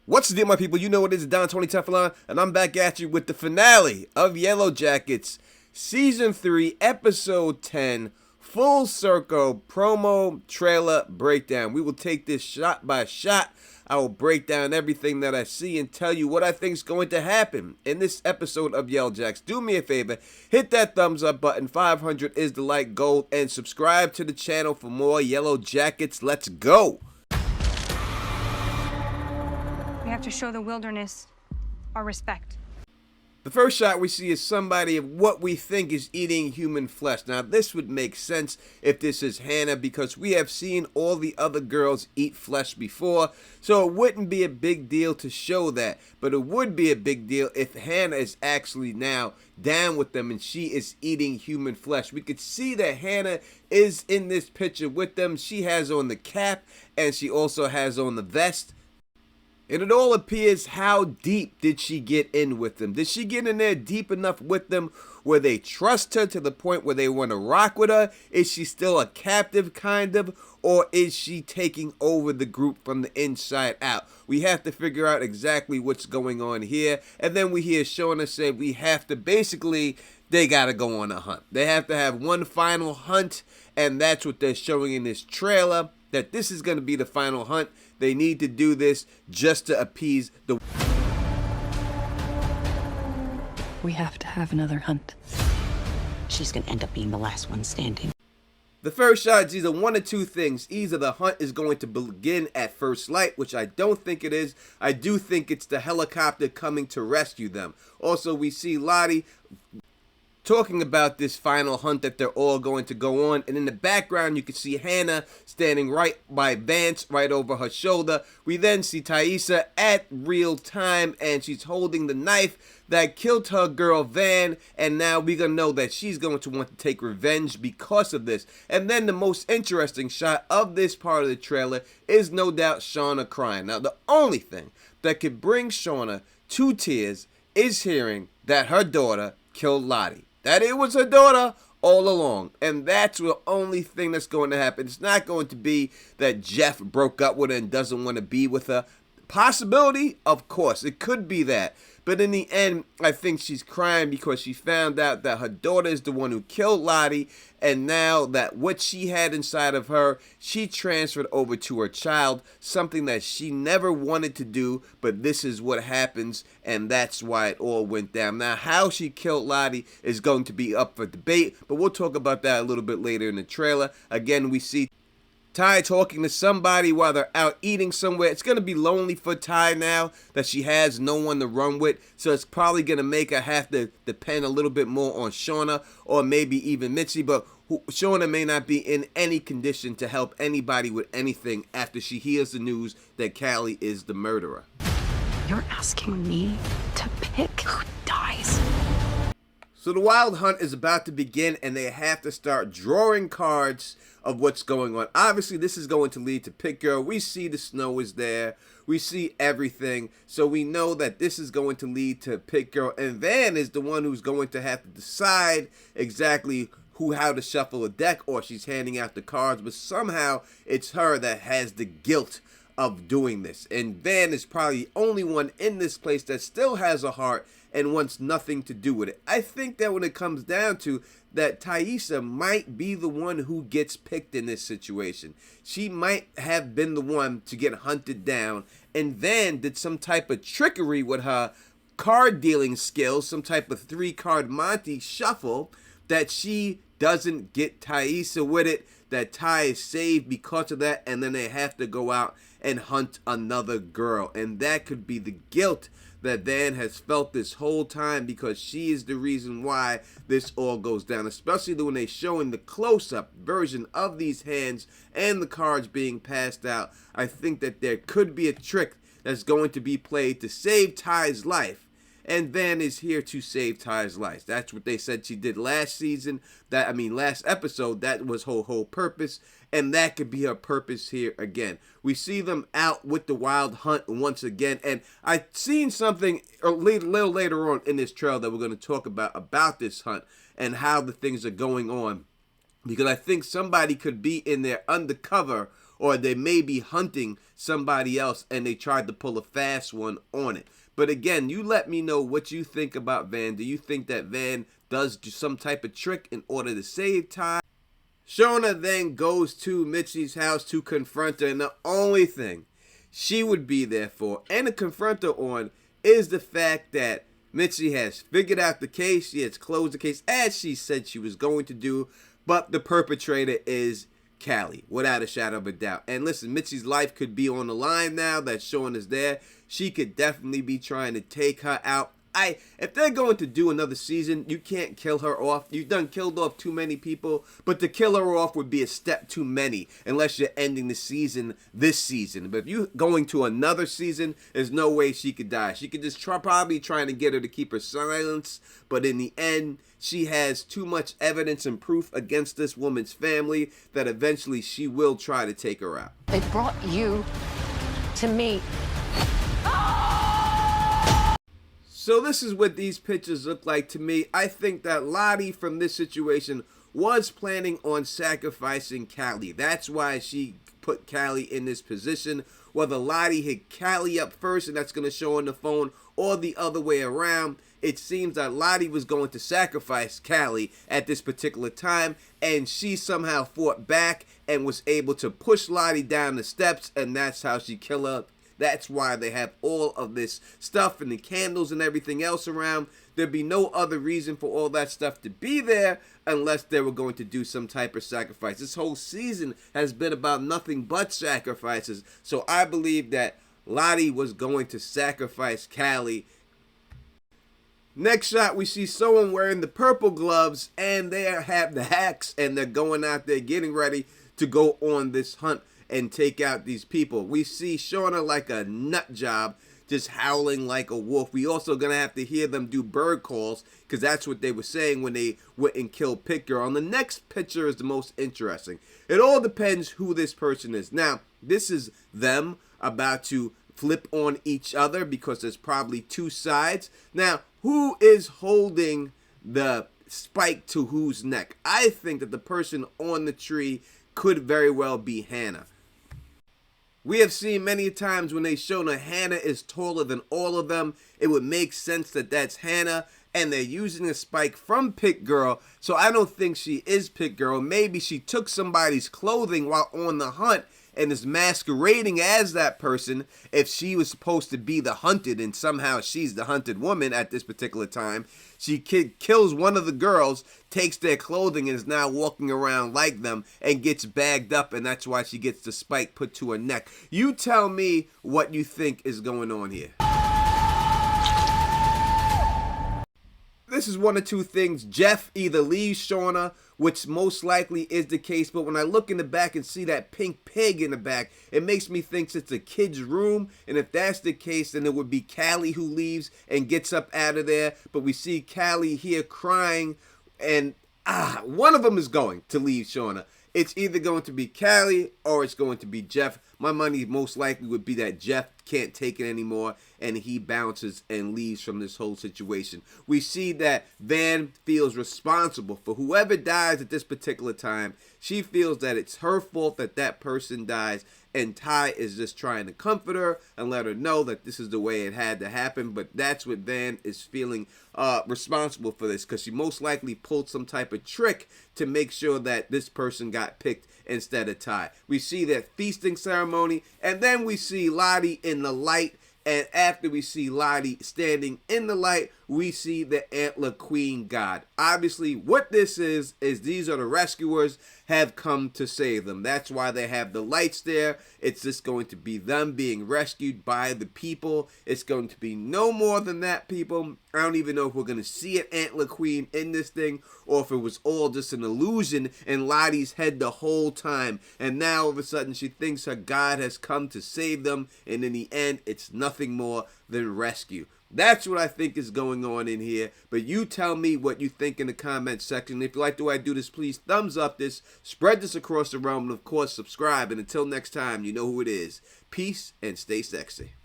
What's the deal, my people? You know what it is, Don Tony Teflon, and I'm back at you with the finale of Yellowjackets, Season 3, Episode 10, Full Circle Promo Trailer Breakdown. We will take this shot by shot. I will break down everything that I see and tell you what I think is going to happen in this episode of Yellowjackets. Do me a favor, hit that thumbs up button, 500 is the like goal, and subscribe to the channel for more Yellowjackets. Let's go! We have to show the wilderness our respect. The first shot we see is somebody of what we think is eating human flesh. Now, this would make sense if this is Hannah, because we have seen all the other girls eat flesh before, so it wouldn't be a big deal to show that. But it would be a big deal if Hannah is actually now down with them and she is eating human flesh. We could see that Hannah is in this picture with them. She has on the cap and she also has on the vest. And it all appears, how deep did she get in with them? Did she get in there deep enough with them where they trust her to the point where they want to rock with her? Is she still a captive, kind of? Or is she taking over the group from the inside out? We have to figure out exactly what's going on here. And then we hear Shauna say we have to basically, they got to go on a hunt. They have to have one final hunt. And that's what they're showing in this trailer, that this is going to be the final hunt. They need to do this just to appease the... We have to have another hunt. She's gonna end up being the last one standing. The first shot is either one of two things. Either the hunt is going to begin at first light, which I don't think it is. I do think it's the helicopter coming to rescue them. Also, we see Lottie talking about this final hunt that they're all going to go on, and in the background you can see Hannah standing right by Vance, right over her shoulder. We then see Taissa at real time, and she's holding the knife that killed her girl Van, and now we're gonna know that she's going to want to take revenge because of this. And then the most interesting shot of this part of the trailer is no doubt Shauna crying. Now, the only thing that could bring Shauna to tears is hearing that her daughter killed Lottie. That it was her daughter all along. And that's the only thing that's going to happen. It's not going to be that Jeff broke up with her and doesn't want to be with her. Possibility? Of course. It could be that. But in the end, I think she's crying because she found out that her daughter is the one who killed Lottie. And now that what she had inside of her, she transferred over to her child. Something that she never wanted to do, but this is what happens. And that's why it all went down. Now, how she killed Lottie is going to be up for debate. But we'll talk about that a little bit later in the trailer. Again, we see Ty talking to somebody while they're out eating somewhere. It's going to be lonely for Ty now that she has no one to run with. So it's probably going to make her have to depend a little bit more on Shauna or maybe even Mitzi. But Shauna may not be in any condition to help anybody with anything after she hears the news that Callie is the murderer. You're asking me to pick who dies? So the wild hunt is about to begin, and they have to start drawing cards of what's going on. Obviously, this is going to lead to Pit Girl. We see the snow is there. We see everything. So we know that this is going to lead to Pit Girl. And Van is the one who's going to have to decide exactly how to shuffle a deck, or she's handing out the cards. But somehow it's her that has the guilt of doing this. And Van is probably the only one in this place that still has a heart and wants nothing to do with it. I think that when it comes down to that, Taissa might be the one who gets picked in this situation. She might have been the one to get hunted down, and Van did some type of trickery with her card dealing skills, some type of 3-card Monty shuffle, that she doesn't get Taissa with it, that Ty is saved because of that, and then they have to go out and hunt another girl. And that could be the guilt that Van has felt this whole time, because she is the reason why this all goes down, especially when they're showing the close-up version of these hands and the cards being passed out. I think that there could be a trick that's going to be played to save Ty's life, and Van is here to save Ty's life. That's what they said she did last season. Last episode. That was her whole purpose, and that could be her purpose here again. We see them out with the wild hunt once again, and I've seen something a little later on in this trail that we're going to talk about this hunt and how the things are going on, because I think somebody could be in there undercover or they may be hunting somebody else and they tried to pull a fast one on it. But again, you let me know what you think about Van. Do you think that Van does do some type of trick in order to save Ty? Shauna then goes to Mitzi's house to confront her, and the only thing she would be there for and to confront her on is the fact that Mitzi has figured out the case. She has closed the case as she said she was going to do, but the perpetrator is Callie, without a shadow of a doubt. And listen, Mitzi's life could be on the line now that Shauna is there. She could definitely be trying to take her out. If they're going to do another season, you can't kill her off. You've done killed off too many people, but to kill her off would be a step too many unless you're ending the season this season. But if you're going to another season, there's no way she could die. She could just probably trying to get her to keep her silence, but in the end, she has too much evidence and proof against this woman's family that eventually she will try to take her out. They brought you to me. So this is what these pictures look like to me. I think that Lottie from this situation was planning on sacrificing Callie. That's why she put Callie in this position. Whether Lottie hit Callie up first and that's going to show on the phone, or the other way around, it seems that Lottie was going to sacrifice Callie at this particular time, and she somehow fought back and was able to push Lottie down the steps, and that's how she killed her. That's why they have all of this stuff and the candles and everything else around. There'd be no other reason for all that stuff to be there unless they were going to do some type of sacrifice. This whole season has been about nothing but sacrifices. So I believe that Lottie was going to sacrifice Callie. Next shot, we see someone wearing the purple gloves, and they have the axe, and they're going out there getting ready to go on this hunt and take out these people. We see Shauna like a nut job, just howling like a wolf. We also gonna have to hear them do bird calls, because that's what they were saying when they went and killed Pit Girl. And the next picture is the most interesting. It all depends who this person is. Now, this is them about to flip on each other because there's probably two sides. Now, who is holding the spike to whose neck? I think that the person on the tree could very well be Hannah. We have seen many times when they show that Hannah is taller than all of them. It would make sense that that's Hannah, and they're using a spike from Pit Girl, so I don't think she is Pit Girl. Maybe she took somebody's clothing while on the hunt and is masquerading as that person if she was supposed to be the hunted, and somehow she's the hunted woman at this particular time. She kills one of the girls, takes their clothing, and is now walking around like them and gets bagged up, and that's why she gets the spike put to her neck. You tell me what you think is going on here. This is one of two things. Jeff either leaves Shauna, which most likely is the case, but when I look in the back and see that pink pig in the back, it makes me think it's a kid's room, and if that's the case, then it would be Callie who leaves and gets up out of there. But we see Callie here crying, and one of them is going to leave Shauna. It's either going to be Callie or it's going to be Jeff. My money most likely would be that Jeff can't take it anymore and he bounces and leaves from this whole situation. We see that Van feels responsible for whoever dies at this particular time. She feels that it's her fault that that person dies, and Ty is just trying to comfort her and let her know that this is the way it had to happen. But that's what Van is feeling responsible for this, because she most likely pulled some type of trick to make sure that this person got picked instead of Ty. We see that feasting ceremony, and then we see Lottie in the light. And after we see Lottie standing in the light, we see the Antler Queen God. Obviously, what this is these are the rescuers have come to save them. That's why they have the lights there. It's just going to be them being rescued by the people. It's going to be no more than that, people. I don't even know if we're going to see an Antler Queen in this thing, or if it was all just an illusion in Lottie's head the whole time. And now, all of a sudden, she thinks her God has come to save them. And in the end, it's nothing more than rescue. That's what I think is going on in here. But you tell me what you think in the comment section. If you like the way I do this, please thumbs up this, spread this across the realm, and of course subscribe. And until next time, you know who it is. Peace and stay sexy.